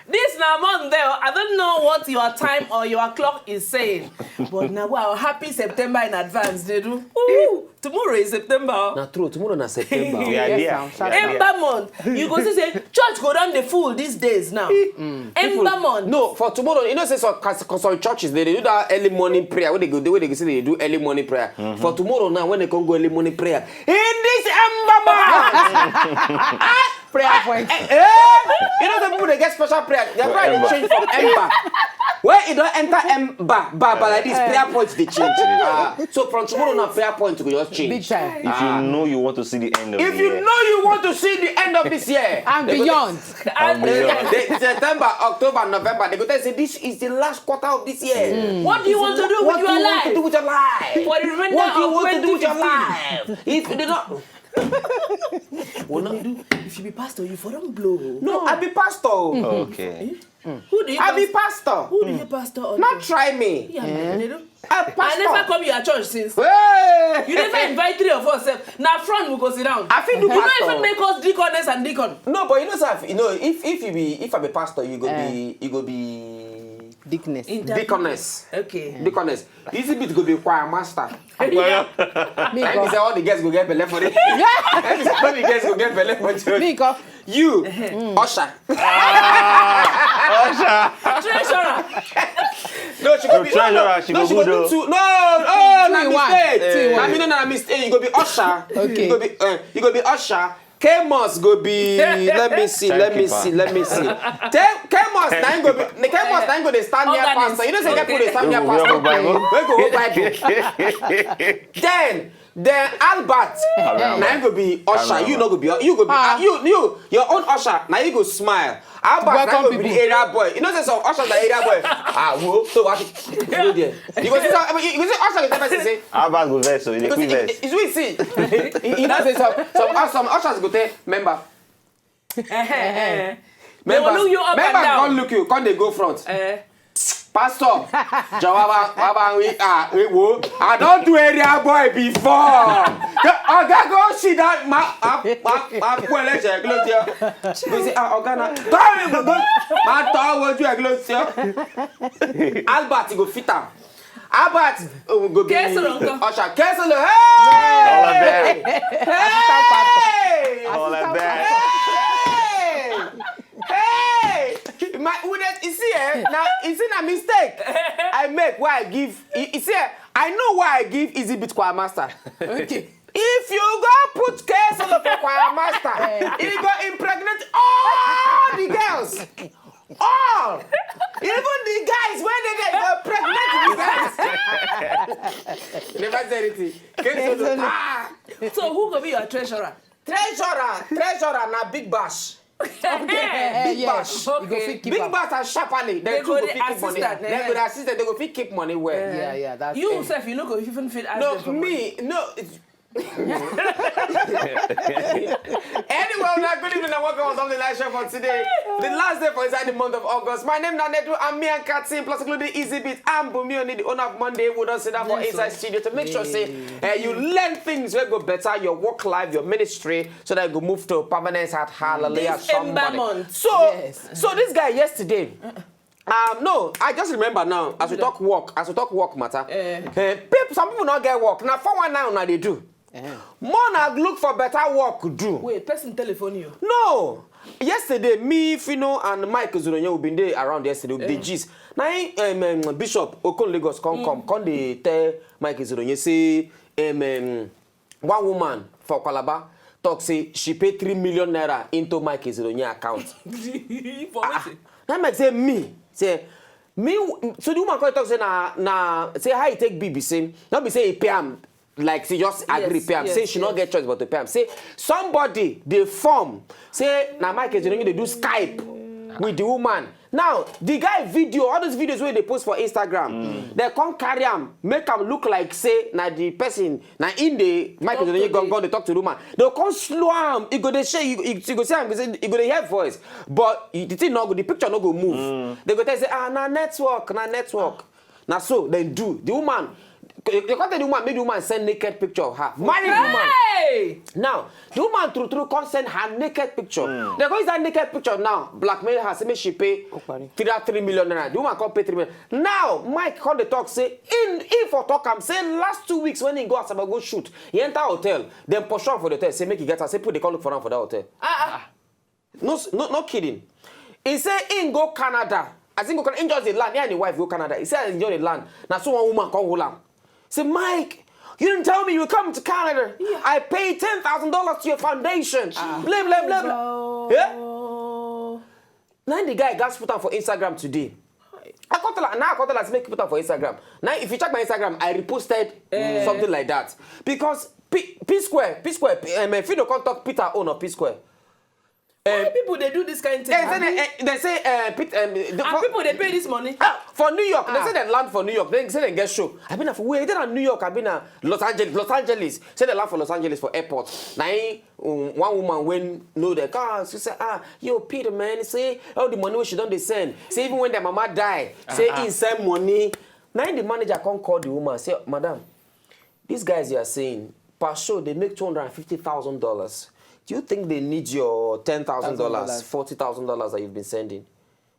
This now month there, I don't know what your time or your clock is saying, but now wow, happy September in advance. They do. Ooh, tomorrow is September. Na true, tomorrow na September. Ember month. You go say church go down the full these days now. Ember month. No, for tomorrow, you know, say some churches they do that early morning prayer. When they go, they say they do early morning prayer. For tomorrow now, when they can go early morning prayer in this Ember month. Prayer point. You know the people they get special prayer. They're trying to change from Ember. Where it don't enter Ember, like this prayer points they change. So from tomorrow now, prayer points will just change. Big time. If you know you want to see the end of If you know you want to see the end of this year And beyond. September, October, November, they go tell say this is the last quarter of this year. What do you want to do with your life? What do you want to do with your life? For the remainder What do you of want to do with your 2015? life? If you do not, What do you do? If you be pastor, you for don't blow. no, I be pastor. Okay. Who do you I be pastor. Who do you pastor on? Not try me. Yeah, man, they do. I I never pastor. come to your church since. Hey! You never invite 3 of us. Now front we go sit down. I feel do You don't pastor. even make us deaconess and deacon. No, but you know, sir, you know, if I be pastor, you go be Dickness. deaconess. Okay. Deaconess. Easy bit go be choir master. Me And go. say all the guests go get belly for it. And say all the guests go get belly for it. Me go. You, usher. Treasurer. No, she go be treasurer, she go she good do though. two. No, na Two in one. mistake. Two in I one. mean, no, na mistake. You go be usher. Okay. You go be usher. K-Mos go be. Let me see. K-Mos na him go be. K-Mos na him go dey stand near Organist. pastor. You know say people dey stand near We go pastor. hold Bible. We go hold Bible. Then Albert, now you go be usher. You no go be. You go be. You your own usher. Now you go smile. Albert, now you go be the area boy. You know say some ushers are area boy. Whoa. So what? You go there. You go see some. You go see usher. You never say. Albert go verse, so they Because quick verse. it's we see. You know say some ushers go tell member. They will look you up and Member down. can't look you. Can't they go front? Pastor, I don't do area boy before. Oga go see that go say Oga go Albert go fit am. Albert go be usher. Kessel, hey! Hey! All that bad. Hey! You see, now it's a mistake I make why I give. You see, I know why I give easy bit choir master. Okay. If you go put case on the choir master, he go impregnate all the girls. All! Even the guys, when they get pregnant, the guys. Never said anything. So who could be your treasurer? Treasurer, na big bash. Big bash. You go fit keep Big up. bass and sharply. They They go go the fit keep money. assistant, They go the assistant. They go fit keep money well. Yeah, that's You yourself, you know, go even fit ask No, them for money. me, no. Anyway, we're not good evening and welcome on something like show for today. The last day for inside the month of August. My name is Nanedu, and me and Katsin, plus including Easy Beat and Bumi, the owner of Monday, we don't sit down for inside studio to make sure say you learn things will go better, your work life, your ministry, so that you go move to permanence at hallelujah. This Ember month. So this guy yesterday. No, I just remember now, as we talk work matter, some people not get work. Now, 419 now they do. More now look for better work do. Wait, person telephone you. No. Yesterday, me, Fino, and Mike Zuronye, we been there around yesterday with the G's. Now, Bishop Okon Lagos come they tell Mike Zuronye, say, one woman for Calabar talk say she paid 3 million naira into Mike Zuronye account. For what? Now Mike say me. Say me, so the woman come talk say say how you take BBC, not be say he pay am like say just agree pay am. Say she not get choice but to pay am. Say somebody they form say na Mike Ezeronyi they do Skype with the woman. Now the guy video all those videos where they post for Instagram, they can't carry am make am look like say na the person na in the Mike Ezeronyi go they talk to the woman. They can't slow am. He go they share you go say am he go they hear voice, but the thing not go the picture not go move. They go tell say na network. Now so then do the woman You can't tell the woman, make the woman send naked picture of her. Married woman. Hey! Now, the woman through can't send her naked picture. They're going to that naked picture now. Blackmail her, say make she pay 3 million naira. The woman can't pay 3 million. Now, Mike called the talk, say, in for talk, I'm saying last 2 weeks when he go outside, go shoot. He enter hotel, then push on for the hotel, say make he get her, say put the call look for him for that hotel. No kidding. He say in go Canada. As in go Canada, enjoy the land. He and the wife go Canada. He say enjoy the land. Now so one woman come hold him. Say Mike, you didn't tell me you were coming to Canada. Yeah. I paid $10,000 to your foundation. Blah blah blah blah. Yeah. Now the guy got put on for Instagram today. I got to make put on for Instagram. Now if you check my Instagram, I reposted something like that because P Square. If you don't contact Pt.1 or P Square. Why people they do this kind of thing? They say people they pay this money. For New York, they say they land for New York. They say they get show. I've been for in New York. I've been Los Angeles. Say they land for Los Angeles for airport. Now one woman when know the car, she say yo Peter man, say all the money we she don't they send. Say even when their mama die, say he send money. Now the manager can't call the woman. Say madam, these guys you are saying per show they make $250,000. Do you think they need your $10,000, $40,000 that you've been sending?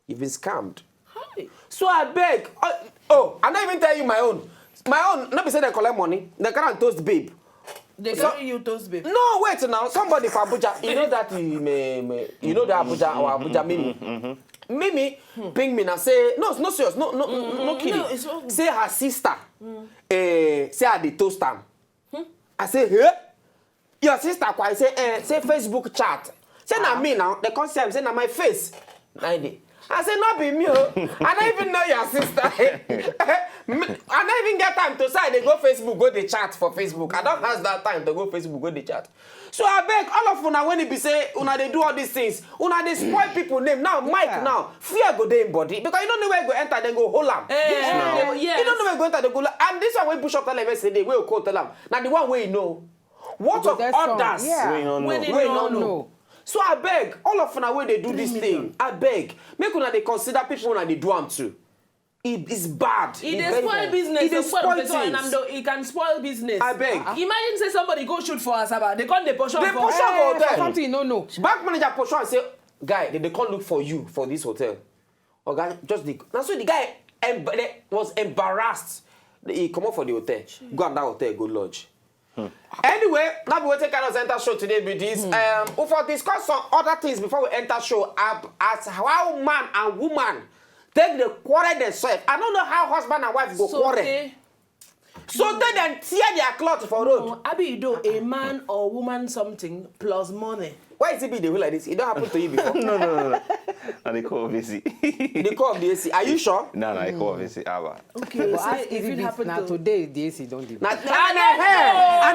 You've been scammed. Hi. So I beg. I'm not even telling you my own. My own, not be say they collect money. They can't toast babe. They carry you toast babe. No, wait now. Somebody for Abuja. You know that you know the Abuja or Abuja Mimi. Mimi ping me and say no serious, no kidding. No, say her sister. Say her the toast time. I say hey. Your sister quite say Facebook chat. Say na me now. The concept say na my face. I say not be me. I don't even know your sister. I don't even get time to say they go Facebook, go the chat for Facebook. I don't have that time to go Facebook, go the chat. So I beg all of una when it be say una they do all these things, una they spoil people name. Now Mike now fear go there in body because you don't know where you go enter then go hold am. You don't know where you go enter they go and this one when push up tell them say they will call tell them. Now the one way you know. What of others? We don't know. So I beg, all of una when they do this thing, I beg, make una they consider people when they do them too. It's bad. It spoil business. It spoil things. It can spoil business. I beg. Imagine say somebody go shoot for Asaba. They can't push on for hotel. Something no. Bank manager push on and say, guy, they can't look for you for this hotel. Or guy, just the. Now so the guy was embarrassed. He come up for the hotel. Go on that hotel, go lodge. Anyway, now we will take our enter show today with this. We'll for discuss some other things before we enter show as how man and woman take the quarrel themselves. I don't know how husband and wife go quarrel. So they then tear their clothes for road. Abi, you do a man or woman something plus money. Why is it be the way like this? It don't happen to you before. No. And they call of AC. The call of the AC. Are you sure? No, I call of AC. Okay, But say if it happen now to today the AC don't do. I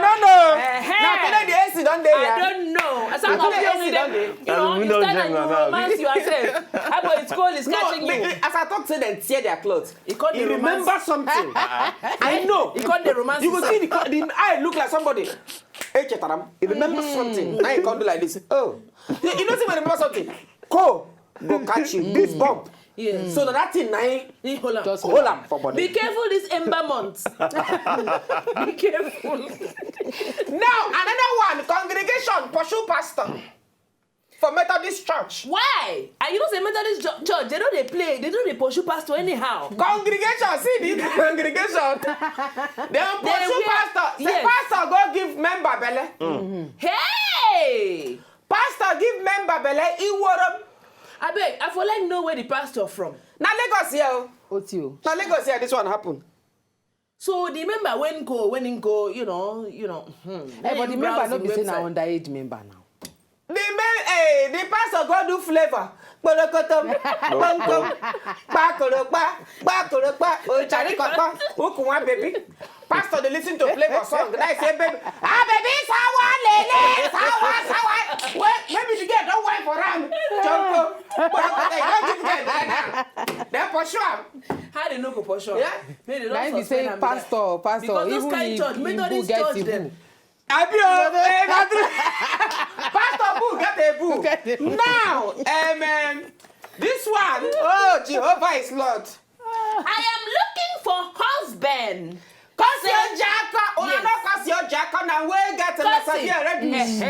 don't know. Now today the AC don't there. I don't know. As I'm you stand and you romance yourself. It's cold, it's catching you. As I talk to them, tear their clothes. You remember something. I know. You can't the romance. You will see the eye look like somebody. Hey, Chetaram, you remember something. Now you can't do like this. Oh. You don't even remember something. Go catch you. This bump. Yeah. So that thing now, hold on for body. Be careful this ember month. Be careful. Now, another one, congregation, pursue pastor. For Methodist church. Why? And you know say Methodist church, they don't they pursue pastor anyhow. Congregation, see this congregation. They pursue pastor. Say pastor go give member belle. Hey! Pastor give member belle, he wore I beg, I feel like know where the pastor from. Now Lagos here. Otio. Now Lagos here, this one happen. So the member when in go, you know. But the member not be saying an underage member now. The pastor go do flavor. Baby. Pastor they listen to flavor song. I say baby, baby, sawa. Well, maybe the girl don't wait for him. They're for sure. How they know go for sure? Yeah. Maybe they Now don't if you say pastor, because those kind church, Methodist church them. Pastor Boo get a boo. Now, amen. This one, oh Jehovah is Lord. I am looking for husband. Cause your jacket, or not cause your jacket, and we get a Lasabia red news.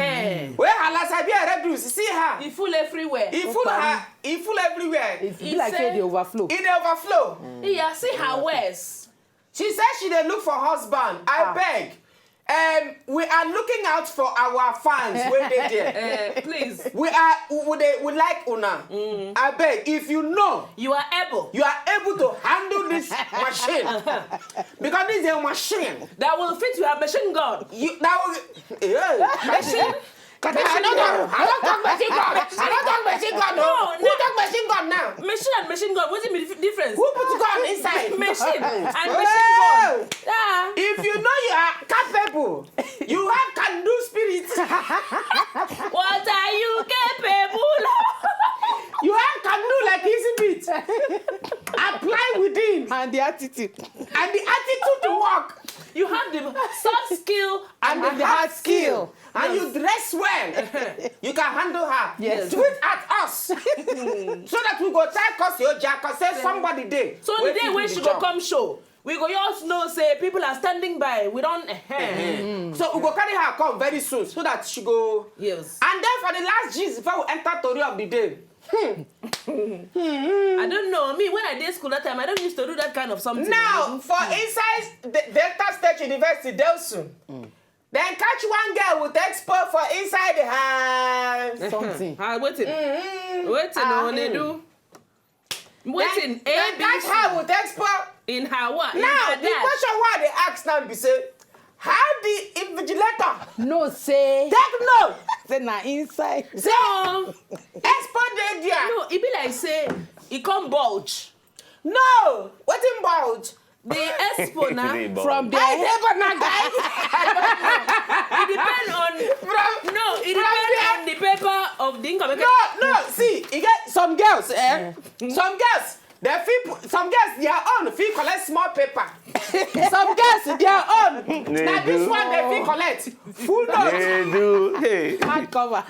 Where Lasabia red news, see her. He full everywhere. He full her, he full everywhere. It's like the overflow. In the overflow. Yeah, see her wares. She said she didn't look for husband. I beg. We are looking out for our fans when they there. Please. We like Una. I beg, if you know You are able. to handle this machine. Because this is a machine. That will fit your machine gun. Machine. I don't talk machine gun. I don't talk machine gun. No. Who talk machine gun now? Machine and machine gun, what's the difference? Who put gun inside? Machine and machine gun. Yeah. If you know you are capable, you have can do spirit. What are you capable of? You have can do like easy beat. Apply within. And the attitude. And the attitude to work. You have the soft skill And the hard skill. And you dress well. You can handle her. Yes. Tweet at us. So that we go take us your jacket. Say somebody there. So the day when she go come show, we go just know say people are standing by. We don't. So we go carry her come very soon so that she go. Yes. And then for the last gist before we enter story of the day. I don't know. Me, when I did school that time, I don't used to do that kind of something. Now, for inside the Delta State University, Delsun, then catch one girl with expo for inside the hand. Something. Waiting. Waiting, on they do. Waiting. Then catch her with expo. In her what? Now, the question why they ask now be say, how the invigilator No, say. take no? Say na inside. Say, No, expo dey there. no, it be like say, it come bulge. No, what in bulge? The expo now, From the I never know, guys. it depend on, From- no, it from depend on the paper of the income. No, see, you get some girls, some girls, some girls, their own fee collect small paper. Some girls, their own. Now this one, they fee collect full note. They do. Hey. hardcover.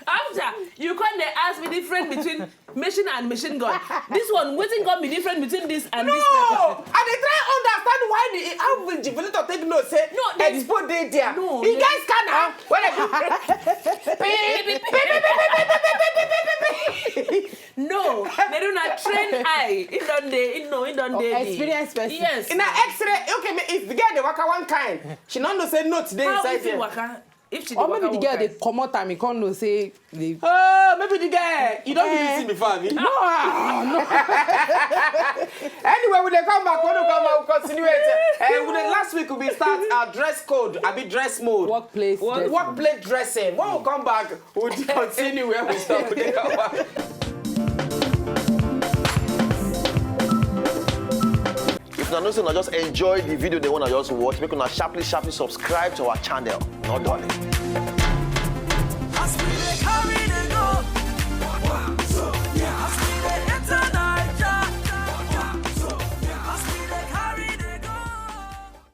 After, you can't ask me difference between machine and machine gun. This one, waiting gun be different between this and this No, paper. and they try understand why how will Jivelito take note say No, they- expo dey there. No, You they- guys can have when No, they do not train eye. It don't they. Experienced person. Yes. in an X-ray, okay, if the girl dey waka one kind, she no know say note dey How inside if you there. waka? If she Or dey maybe the waka girl one they kind. come out and me can't know say they. Oh, maybe the girl. You don't really see before, me. No. Anyway, when they come back, we'll continue it. Last week we start our dress code, dress mode. Workplace. dressing. Workplace dressing. When we come back, we'll continue where we stop. When they come back. If you know, just enjoy the video they want to just watch, make una sharply subscribe to our channel. Not darling.